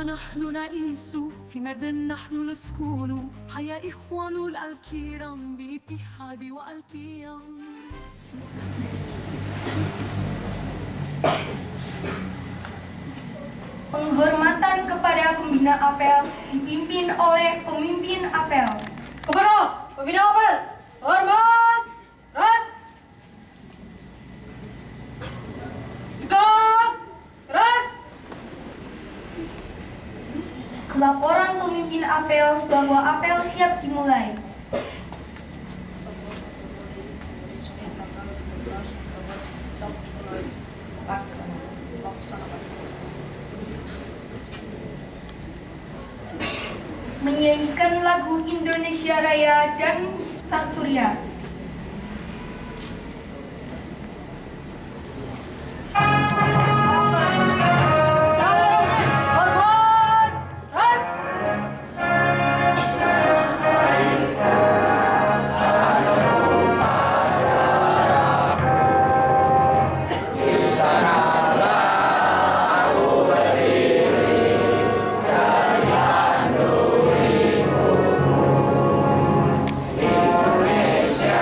نحن نعيش في مرد نحن نسكن حيا إخوان الكرام بالاتحاد والقيام. Penghormatan kepada pembina apel dipimpin oleh pemimpin apel. Kepada pembina apel, hormat, rat, tegak, rat. Laporan pemimpin apel bahwa apel siap dimulai. Menyanyikan lagu Indonesia Raya dan Sang Surya. Indonesia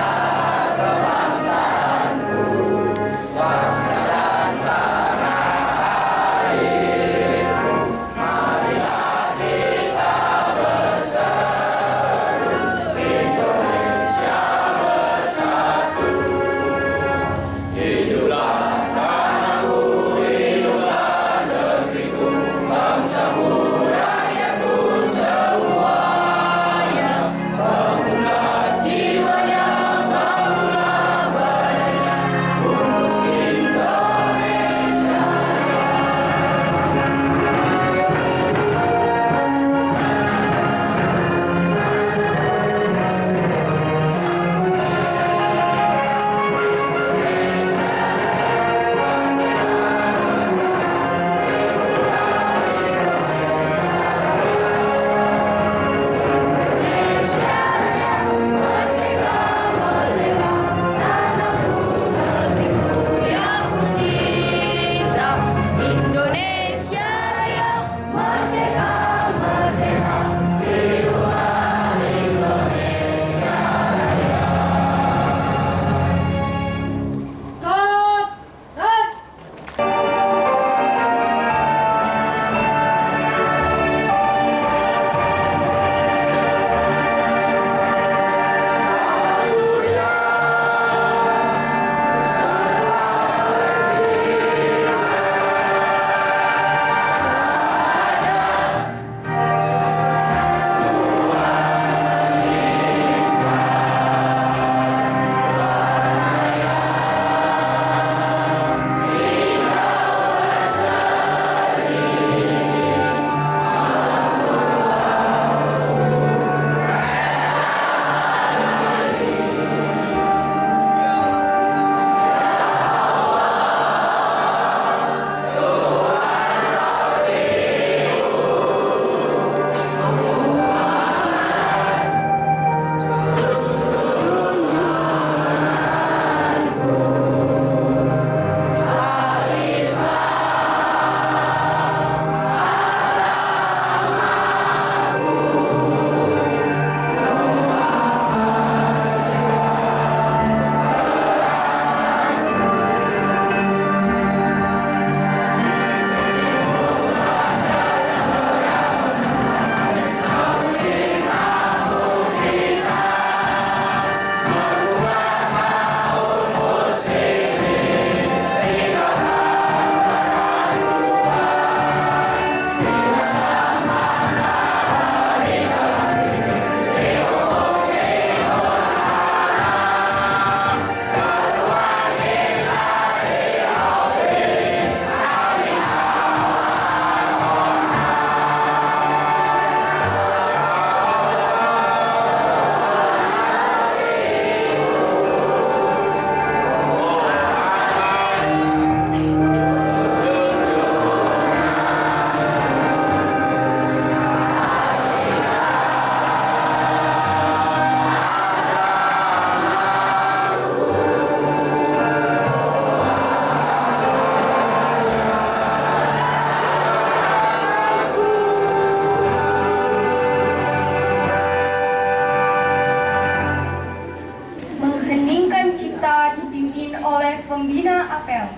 pembina apel.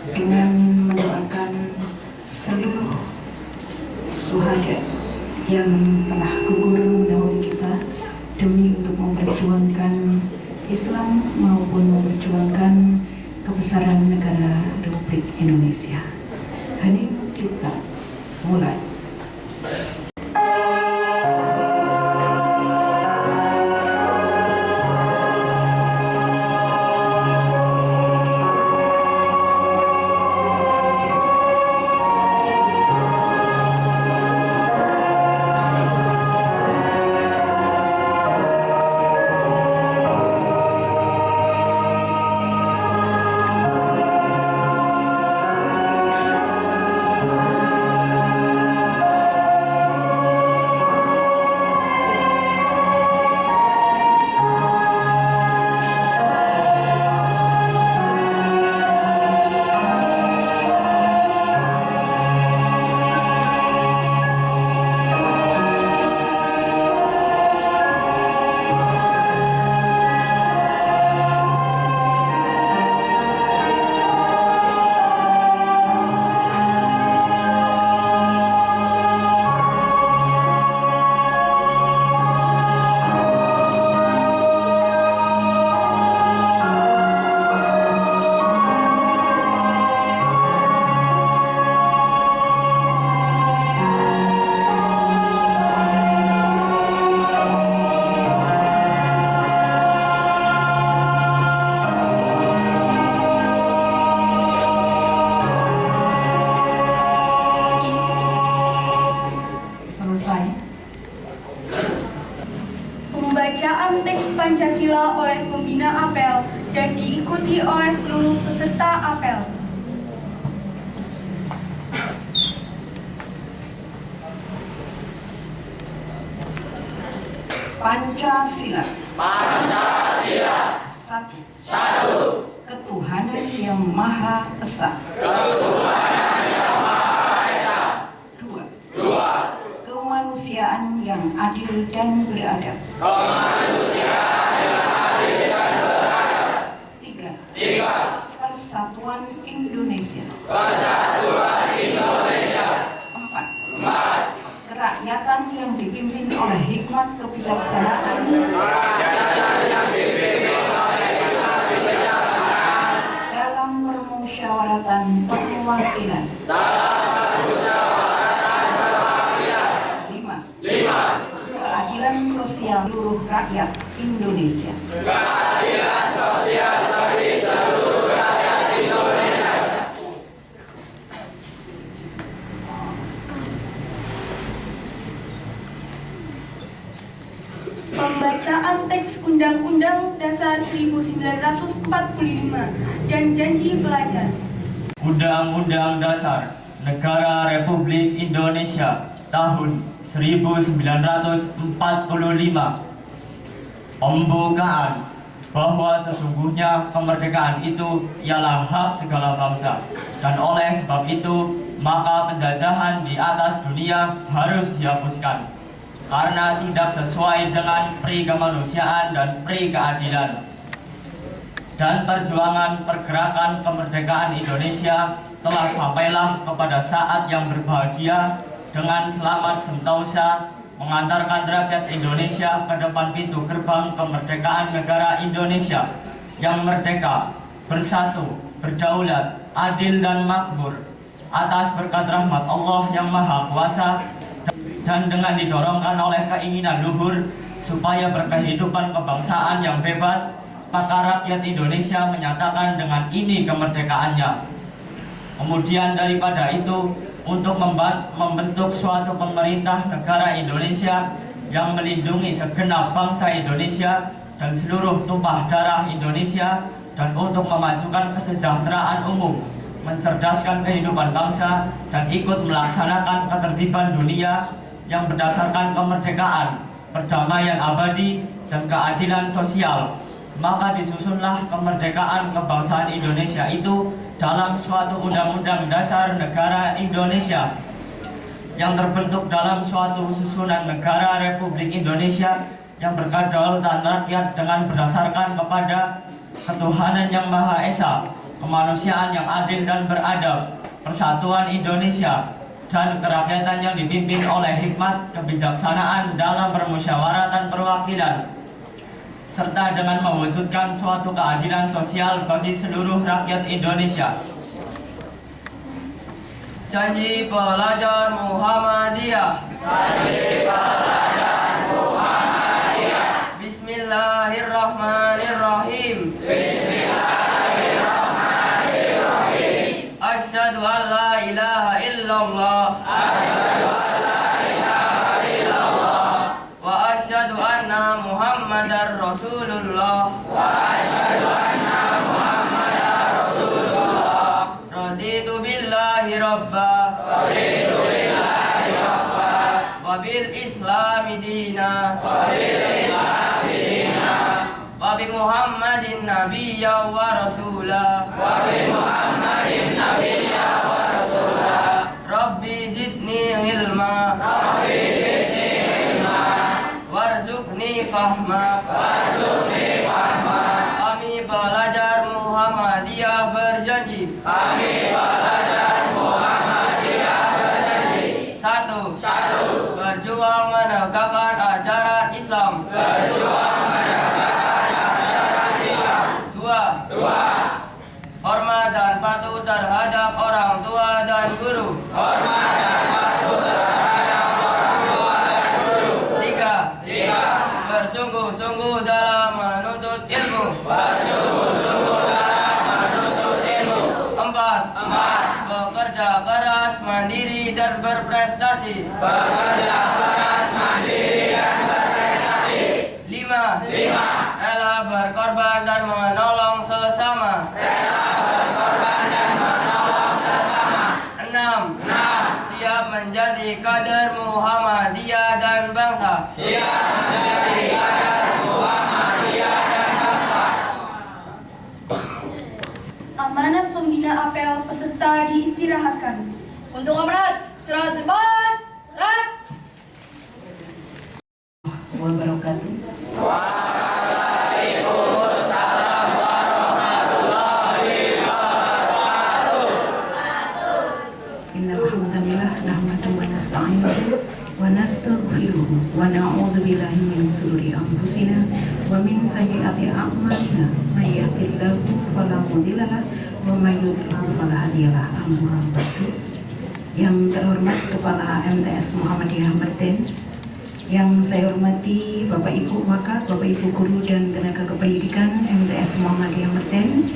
Dengan mendoakan seluruh syuhada yang telah gugur mendahului kita demi untuk memperjuangkan Islam maupun memperjuangkan kebesaran negara Republik Indonesia. Hening cipta, mulai. Pembacaan teks Pancasila oleh pembina apel dan diikuti oleh seluruh peserta apel. Pancasila. Pancasila. Satu. Ketuhanan yang Maha Esa. Ketuhanan yang Maha Esa. Dua. Kemanusiaan yang adil dan beradab. Kemanusiaan yang adil dan beradab. Tiga. Persatuan Indonesia. Persatuan Indonesia. Empat. kerakyatan yang dipimpin oleh hikmat kebijaksanaan, dalam permusyawaratan perwakilan. 5. Keadilan sosial seluruh rakyat Indonesia. Keadilan sosial bagi seluruh rakyat Indonesia. Pembacaan teks Undang-Undang Dasar 1945 dan Janji Pelajar. Undang-Undang Dasar Negara Republik Indonesia tahun 1945. Pembukaan bahwa sesungguhnya kemerdekaan itu ialah hak segala bangsa, dan oleh sebab itu maka penjajahan di atas dunia harus dihapuskan karena tidak sesuai dengan pri kemanusiaan dan pri keadilan. Dan perjuangan pergerakan kemerdekaan Indonesia telah sampailah kepada saat yang berbahagia dengan selamat sentosa mengantarkan rakyat Indonesia ke depan pintu gerbang kemerdekaan negara Indonesia yang merdeka, bersatu, berdaulat, adil dan makmur atas berkat rahmat Allah yang Maha Kuasa, dan dengan didorongkan oleh keinginan luhur supaya berkehidupan kebangsaan yang bebas, maka rakyat Indonesia menyatakan dengan ini kemerdekaannya. Kemudian daripada itu, untuk membentuk suatu pemerintah negara Indonesia yang melindungi segenap bangsa Indonesia dan seluruh tumpah darah Indonesia, dan untuk memajukan kesejahteraan umum, mencerdaskan kehidupan bangsa, dan ikut melaksanakan ketertiban dunia yang berdasarkan kemerdekaan, perdamaian abadi, dan keadilan sosial. Maka disusunlah kemerdekaan kebangsaan Indonesia itu dalam suatu Undang-Undang Dasar Negara Indonesia yang terbentuk dalam suatu susunan negara Republik Indonesia yang berkedaulatan rakyat dengan berdasarkan kepada ketuhanan yang Maha Esa, kemanusiaan yang adil dan beradab, persatuan Indonesia, dan kerakyatan yang dipimpin oleh hikmat kebijaksanaan dalam permusyawaratan perwakilan, serta dengan mewujudkan suatu keadilan sosial bagi seluruh rakyat Indonesia. Janji pelajar Muhammadiyah. Bismillahirrahmanirrahim. Asyhadu an la ilaha illallah. Wa asyhadu anna Muhammadar Rasulullah. Raditu billahi rabba. Wa bil islami dina. Wa bi Muhammadin nabiyya wa rasula. Rabbi zidni ilma. Warzuqni fahma. Kami pelajar Muhammadiyah berjanji. Satu. Berjuang menegakkan ajaran Islam. Dua. Hormat dan patuh terhadap orang tua dan guru. Tiga. Bersungguh-sungguh dalam menuntut ilmu. Empat. Bekerja keras, mandiri dan berprestasi. Lima. Rela berkorban dan menolong sesama. Enam. Siap menjadi kader Muhammadiyah dan bangsa. Amanat pembina apel peserta diistirahatkan. Untuk amanat, istirahat sebentar. Rat. Wabarakatuh. Innal hamdalillah nahmaduhu wa nasta'inuhu wa nastaghfiruhu wa na'udzu billahi min shururi anfusina wa min sayyiati a'malina may yahdihillahu fala mudilla lahu wa may yudlil fala hadiya lahu. Amma ba'du. Yang terhormat Kepala MTS Muhammadiyah Meten, yang saya hormati Bapak Ibu Wakil, Bapak Ibu Guru dan Tenaga Kependidikan MTS Muhammadiyah Meten,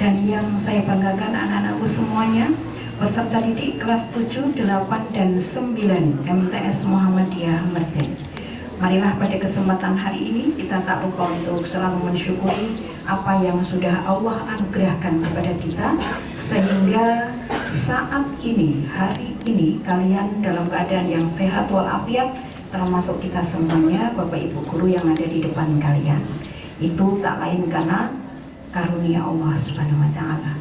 dan yang saya banggakan anak-anakku semuanya, peserta didik kelas 7, 8, dan 9 MTS Muhammadiyah Meten. Marilah pada kesempatan hari ini kita tak lupa untuk selalu mensyukuri apa yang sudah Allah anugerahkan kepada kita, sehingga saat ini, hari ini kalian dalam keadaan yang sehat walafiat, termasuk kita semuanya, Bapak Ibu Guru yang ada di depan kalian. Itu tak lain karena karunia Allah Subhanahu wa Ta'ala.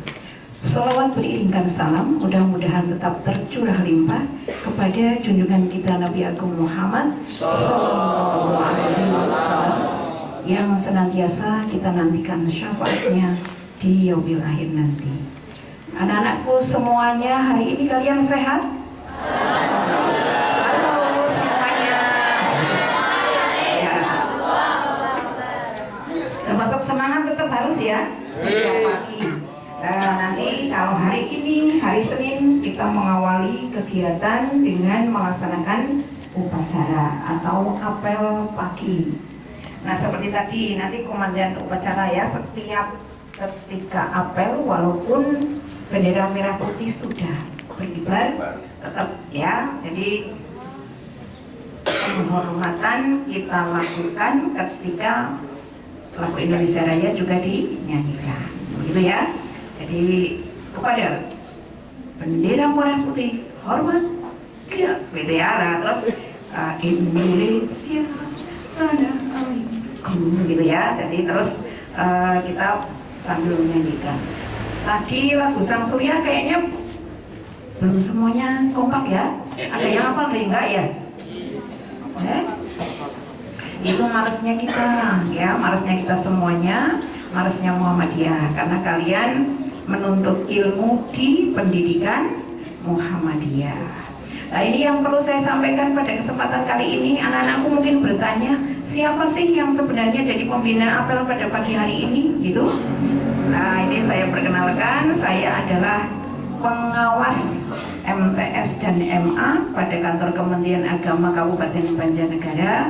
Sholawat beriringkan salam, mudah-mudahan tetap tercurah limpah kepada junjungan kita Nabi Agung Muhammad Sallallahu Alaihi Wasallam, yang senantiasa kita nantikan syafaatnya di yaumil akhir nanti. Anak-anakku semuanya, hari ini kalian sehat? Termasuk semangat tetap harus ya. Setiap pagi. Nah, nanti kalau hari ini, hari Senin, kita mengawali kegiatan dengan melaksanakan upacara atau apel pagi. Nah, seperti tadi, nanti komandan upacara ya, setiap ketika apel, walaupun bendera merah putih sudah berkibar, tetap ya. Jadi penghormatan kita lakukan ketika lagu Indonesia Raya juga dinyanyikan, begitu ya. Jadi kepada bendera merah putih hormat, gerak, gitu ya. Nah, terus Indonesia tanah airku, gitu ya. Jadi terus kita sambil menyanyikan. Tadi lagu Sang Surya kayaknya belum semuanya kompak ya. Ada yang hafal, ada yang enggak ya? Itu malesnya kita, ya, malesnya kita semuanya. Marsnya Muhammadiyah, karena kalian menuntut ilmu di pendidikan Muhammadiyah. Nah, ini yang perlu saya sampaikan pada kesempatan kali ini. Anak-anakku mungkin bertanya, siapa sih yang sebenarnya jadi pembina apel pada pagi hari ini, gitu? Nah, ini saya perkenalkan, saya adalah pengawas MTS dan MA pada kantor Kementerian Agama Kabupaten Banjarnegara,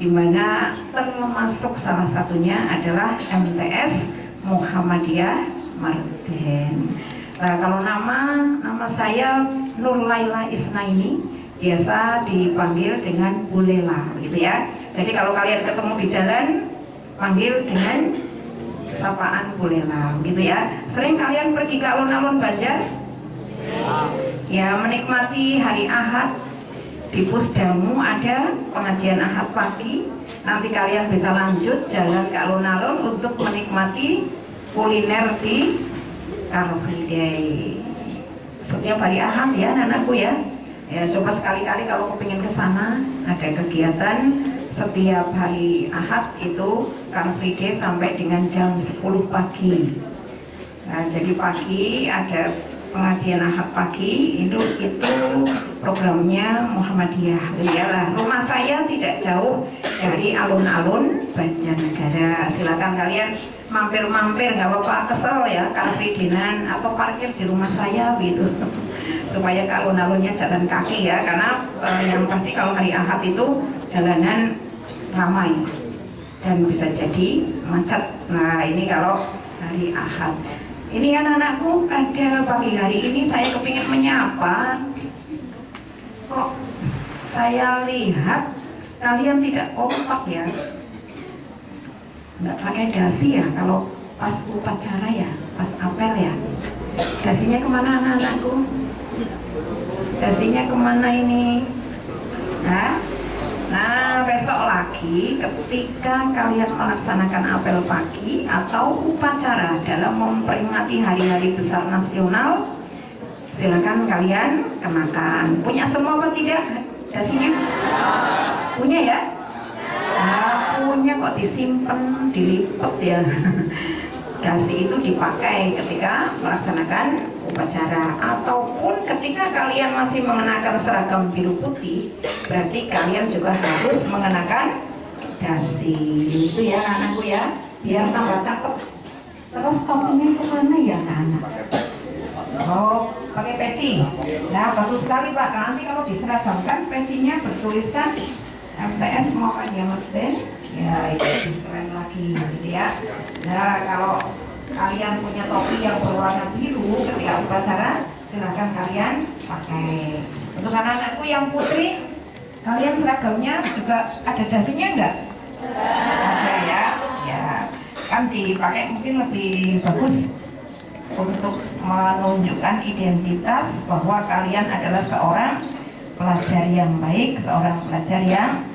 di mana termasuk salah satunya adalah MTS Muhammadiyah Marden. Nah, kalau nama saya Nur Laila Isnaini, biasa dipanggil dengan Bu Lela, gitu ya. Jadi kalau kalian ketemu di jalan, panggil dengan sapaan Bu Lela, gitu ya. Sering kalian pergi ke alun-alun Banjar? Ya, menikmati hari Ahad. Di Pusdamu ada pengajian Ahad pagi. Nanti kalian bisa lanjut jalan ke alun-alun untuk menikmati kuliner di Car Free Day. Setiap hari Ahad ya anakku ya. Ya, coba sekali-kali kalau kepingin ke sana, ada kegiatan setiap hari Ahad itu Car Free Day sampai dengan jam 10 pagi. Nah, jadi pagi ada pengajian Ahad pagi, itu programnya Muhammadiyah. Iyalah, rumah saya tidak jauh dari alun-alun Banjarnegara. Silakan kalian mampir-mampir, nggak apa-apa, kesel ya Car Free Day-an atau parkir di rumah saya gitu. Supaya ke alun-alunnya jalan kaki ya, karena yang pasti kalau hari Ahad itu jalanan ramai dan bisa jadi macet. Nah, ini kalau hari Ahad. Ini anak-anakku, pada pagi hari ini saya kepingin menyapa. Kok saya lihat kalian tidak kompak ya, nggak pakai dasi ya kalau pas upacara ya, pas apel ya. Dasinya kemana anak-anakku? Dasinya kemana ini? Nah, besok lagi ketika kalian melaksanakan apel pagi atau upacara dalam memperingati hari-hari besar nasional, silakan kalian kenakan. Punya semua apa tidak dasinya? Punya ya? Nah, punya kok disimpan, dilipet ya. Dasi itu dipakai ketika melaksanakan upacara ataupun ketika kalian masih mengenakan seragam biru putih, berarti kalian juga harus mengenakan dasi. Itu ya anakku ya, biar tambah cakep. Terus topinya kemana ya anak? Oh, pakai peci. Nah, bagus sekali Pak. Nanti kalau diseragamkan pecinya bertuliskan MTS Muhammadiyah Marden. Ya, itu keren lagi gitu ya. Nah, kalau kalian punya topi yang berwarna biru ketika upacara, silakan kalian pakai. Untuk anak-anakku yang putri, kalian seragamnya juga ada dasinya enggak? Ada ya. Ya, kan dipakai mungkin lebih bagus untuk menunjukkan identitas bahwa kalian adalah seorang pelajar yang baik, seorang pelajar yang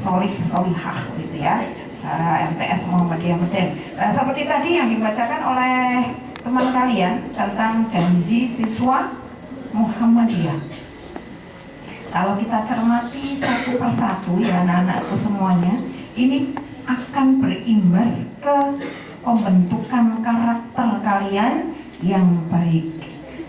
solihah gitu ya. MTS Muhammadiyah Marden. Nah, seperti tadi yang dibacakan oleh teman kalian tentang janji siswa Muhammadiyah. Kalau kita cermati satu persatu ya anak-anakku semuanya, ini akan berimbas ke pembentukan karakter kalian yang baik.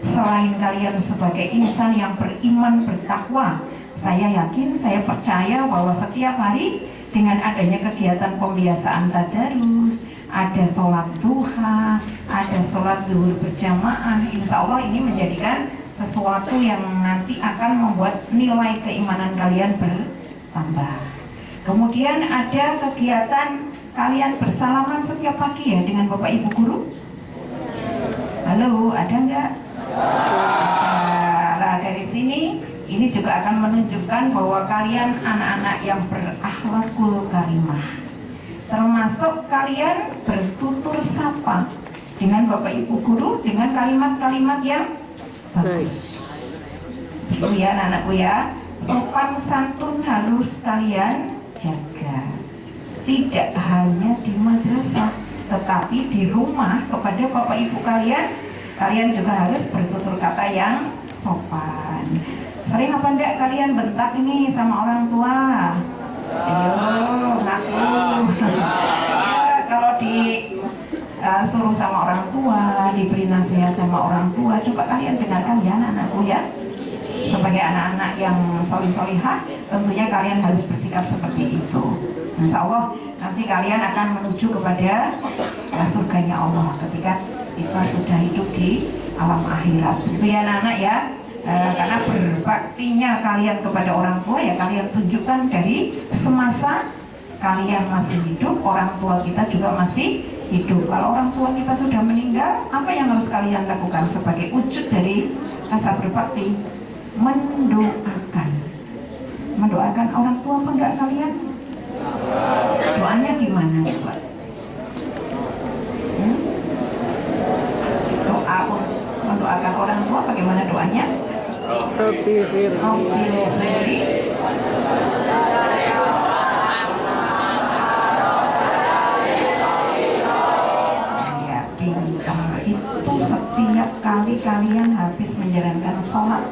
Selain kalian sebagai insan yang beriman, bertakwa, saya yakin, saya percaya bahwa setiap hari dengan adanya kegiatan pembiasaan tadarus, ada sholat duha, ada sholat zuhur berjamaah, insya Allah ini menjadikan sesuatu yang nanti akan membuat nilai keimanan kalian bertambah. Kemudian ada kegiatan kalian bersalaman setiap pagi ya dengan Bapak Ibu Guru. Halo, ada nggak? Nah, dari sini ini juga akan menunjukkan bahwa kalian anak-anak yang berakhlakul karimah. Termasuk kalian bertutur sapa dengan Bapak Ibu Guru dengan kalimat-kalimat yang bagus. Itu ya anak-anakku ya, sopan santun harus kalian jaga. Tidak hanya di madrasah, tetapi di rumah kepada Bapak Ibu kalian, kalian juga harus bertutur kata yang sopan. Sering apa enggak kalian bentak ini sama orang tua? Ayo, ngaku. Ya, kalau di diberi nasihat sama orang tua, coba kalian dengarkan ya anak-anakku ya. Sebagai anak-anak yang solih-solihah, tentunya kalian harus bersikap seperti itu. Insya Allah nanti kalian akan menuju kepada surganya Allah ketika kita sudah hidup di alam akhirat. Itu ya anak-anak ya. Karena berbaktinya kalian kepada orang tua ya kalian tunjukkan dari semasa kalian masih hidup, orang tua kita juga masih hidup. Kalau orang tua kita sudah meninggal, apa yang harus kalian lakukan sebagai wujud dari rasa berbakti? Mendoakan. Mendoakan orang tua apa enggak kalian? Doanya gimana coba? Doa mendoakan orang tua bagaimana doanya? Rabbi firli itu setiap kali kalian habis menjalankan sholat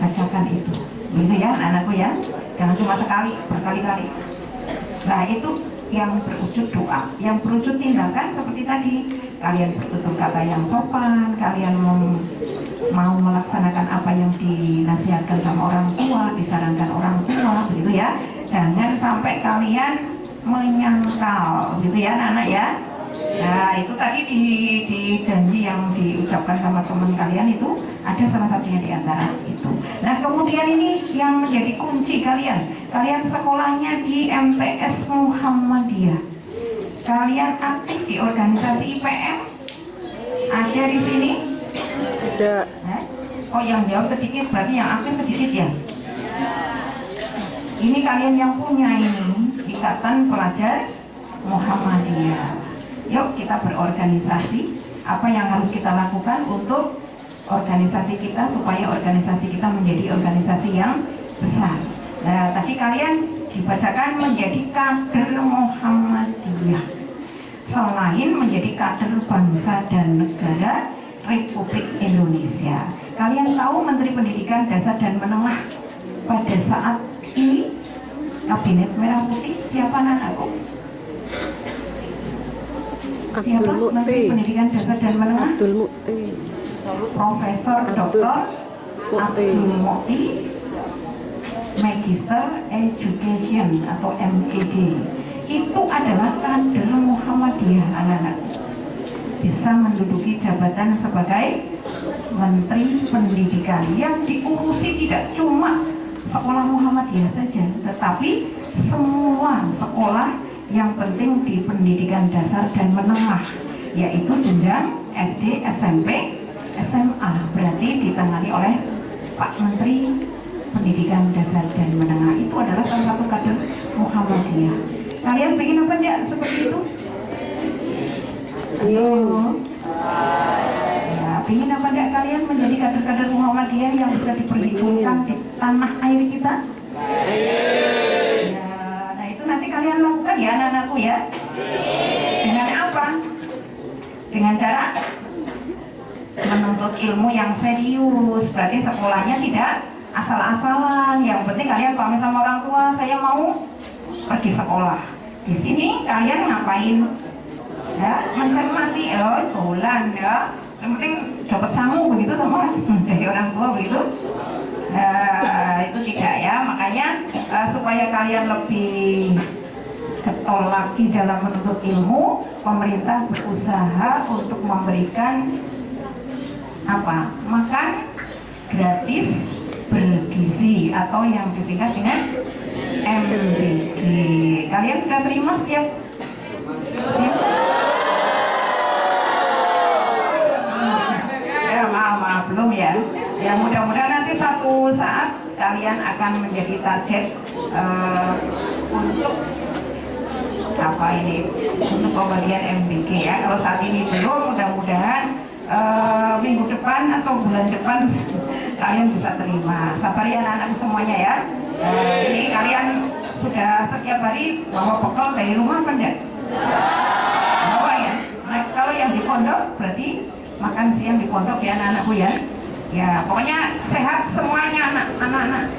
bacakan itu, gitu ya anakku ya, jangan cuma sekali, berkali-kali. Nah itu yang berwujud doa, yang berwujud tindakan seperti tadi, kalian bertutur kata yang sopan, kalian mau melaksanakan apa yang dinasihatkan sama orang tua, disarankan orang tua, begitu ya. Jangan sampai kalian menyangkal, gitu ya anak-anak ya. Nah itu tadi di janji yang diucapkan sama teman kalian itu ada salah satunya di antara itu. Nah kemudian ini yang menjadi kunci kalian sekolahnya di MTS Muhammadiyah. Kalian aktif di organisasi IPM? Ada di sini? Ada. Oh yang jawab sedikit berarti yang aktif sedikit ya? Ini kalian yang punya ini Ikatan Pelajar Muhammadiyah. Yuk kita berorganisasi. Apa yang harus kita lakukan untuk organisasi kita supaya organisasi kita menjadi organisasi yang besar. Nah tadi kalian dibacakan menjadi kader Muhammadiyah. Selain menjadi kader bangsa dan negara Republik Indonesia. Kalian tahu Menteri Pendidikan Dasar dan Menengah pada saat ini Kabinet Merah Putih siapa anakku? Siapa Menteri Pendidikan Dasar dan Menengah? Abdul Mukti. Profesor Dr. Abdul Mukti, Magister Education atau MPD. Itu adalah kader Muhammadiyah anak-anak. Bisa menduduki jabatan sebagai Menteri Pendidikan yang diurusi tidak cuma sekolah Muhammadiyah saja, tetapi semua sekolah yang penting di pendidikan dasar dan menengah, yaitu jenjang SD, SMP, SMA. Berarti ditangani oleh Pak Menteri Pendidikan Dasar dan Menengah. Itu adalah salah satu kader Muhammadiyah. Kalian pengen apa enggak seperti itu? Ayo. Ya, pengen apa enggak kalian menjadi kader-kader Muhammadiyah yang bisa diperhitungkan di tanah air kita? Ya, nah itu nanti kalian lakukan ya anak-anakku ya. Dengan apa? Dengan cara menuntut ilmu yang serius. Berarti sekolahnya tidak asal-asalan. Yang penting kalian pamit sama orang tua, saya mau pergi sekolah. Di sini kalian ngapain? Ya, mencermati bulan ya. Yang penting dapat sangu begitu sama dari orang tua begitu. Itu tidak ya. Makanya supaya kalian lebih getol lagi dalam menuntut ilmu, pemerintah berusaha untuk memberikan apa? Makan gratis bergizi atau yang disingkat dengan MBG. Kalian sudah terima setiap ya maaf belum ya. Ya mudah-mudahan nanti satu saat kalian akan menjadi target untuk apa ini, untuk pembagian MBG ya. Kalau saat ini belum, mudah-mudahan minggu depan atau bulan depan kalian bisa terima. Sabar ya anak-anak semuanya ya. Ini kalian sudah setiap hari bawa bekal dari rumah apa enggak? Bawa ya. Nah, kalau yang di pondok berarti makan siang di pondok ya anak-anakku ya. Ya pokoknya sehat semuanya anak-anak.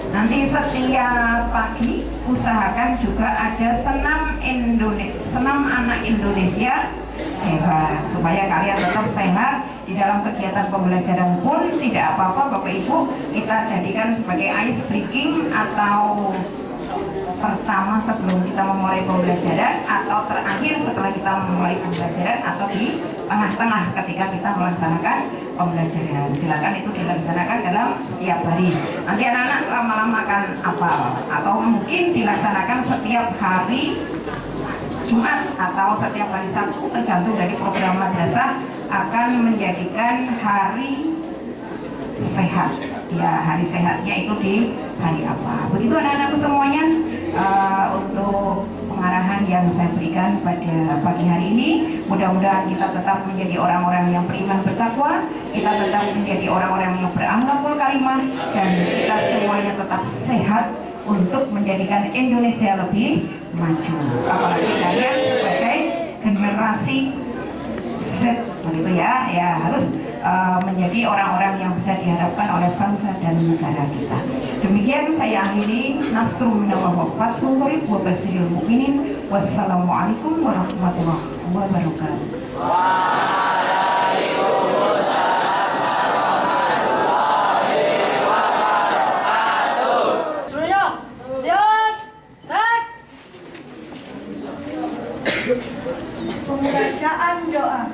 Nanti setiap pagi usahakan juga ada senam anak Indonesia Hebat, supaya kalian tetap sehat di dalam kegiatan pembelajaran pun tidak apa-apa Bapak Ibu, kita jadikan sebagai ice breaking atau pertama sebelum kita memulai pembelajaran atau terakhir setelah kita memulai pembelajaran atau di tengah-tengah ketika kita melaksanakan pembelajaran. Silakan itu dilaksanakan dalam setiap hari. Nanti anak-anak lama-lama akan hafal atau mungkin dilaksanakan setiap hari Jumat atau setiap hari Sabtu, tergantung dari program madrasah, akan menjadikan hari sehat. Ya, hari sehatnya itu di hari apa. Begitu anak-anakku semuanya, untuk pengarahan yang saya berikan pada pagi hari ini. Mudah-mudahan kita tetap menjadi orang-orang yang beriman bertakwa, kita tetap menjadi orang-orang yang berakhlakul karimah, dan kita semuanya tetap sehat untuk menjadikan Indonesia lebih maju. Apalagi kalian sebagai generasi Z, begitu ya, harus menjadi orang-orang yang bisa diharapkan oleh bangsa dan negara kita. Demikian saya akhiri. Nasrul minallah wa fathul qarib wa basyiril mu'minin. Wassalamualaikum warahmatullahi wabarakatuh. Pembacaan doa.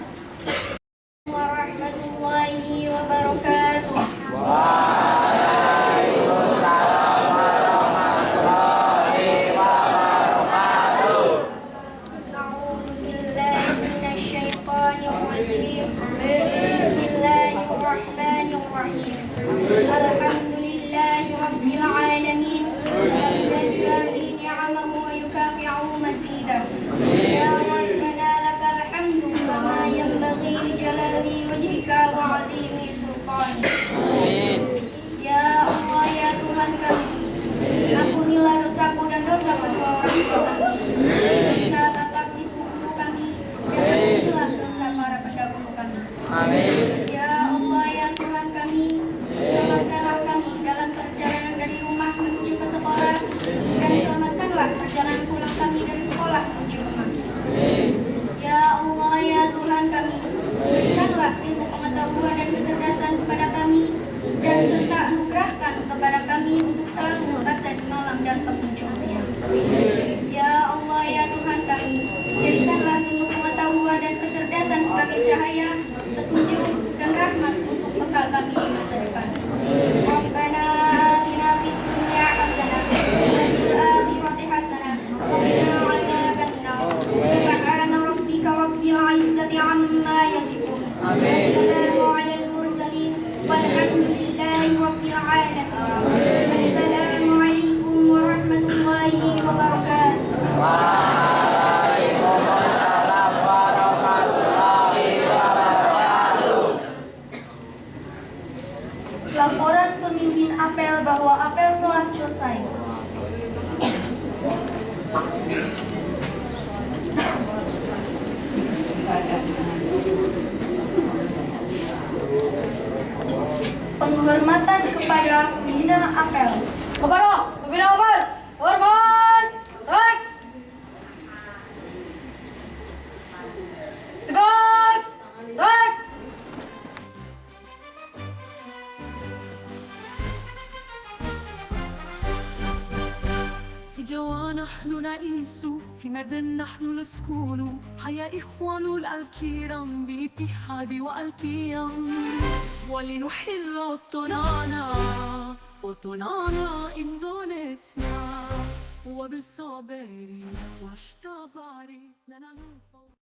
Warahmatullahi wabarakatuh. Waalaikumsalam warahmatullahi wabarakatuh. A'udzu billahi minasyaitonir rajim. Bismillahirrahmanirrahim. Alhamdulillahi rabbil alamin. Hamdan yuafi ni'amahu wa yukafi'u mazidah. Ya Rabbana lakal hamdu kama yanbaghi li jalali wajhika wa 'azimi sultanik. Ya Allah, ya Tuhan kami, ampunilah dosaku dan dosa kedua orang tua kami, dosa bapak ibu guru kami, dan ampunilah dosa para pendahulu kami. Ya Allah, ya Tuhan kami, selamatkanlah kami dalam perjalanan dari rumah menuju ke sekolah, dan selamatkanlah perjalanan pulang kami dari sekolah menuju rumah. Ya Allah, ya Tuhan kami, berikanlah ilmu pengetahuan dan kecerdasan kepada kami, dan serta anugerahkan kepada kami untuk selalu membaca di malam dan penghujung siang. Ya Allah, ya Tuhan kami, jadikanlah ilmu pengetahuan dan kecerdasan sebagai cahaya, petunjuk, dan rahmat untuk bekal kami di masa depan. Rabbana atina fid dunya hasanah wa fil akhirati hasanah wa qina adzabannar. Subhana rabbika rabbil izzati amma yasifun. Wassalamu alal mursalin walhamdulillahi rabbil alamin. Assalamu alaikum warahmatullahi wabarakatuh. Waalaikumsalam warahmatullahi wabarakatuh. Laporan pemimpin apel bahwa apel telah selesai. Penghormatan kepada pembina apel. Kepada pembina apel, hormat, baik. Tegak, baik. في جوا نحن نعيش في مرد نحن نسكن حيا إخوان الكرام باتحاد والقيام ولنحل وطننا إندونيسيا وبالصبر والصبر لنا ننفع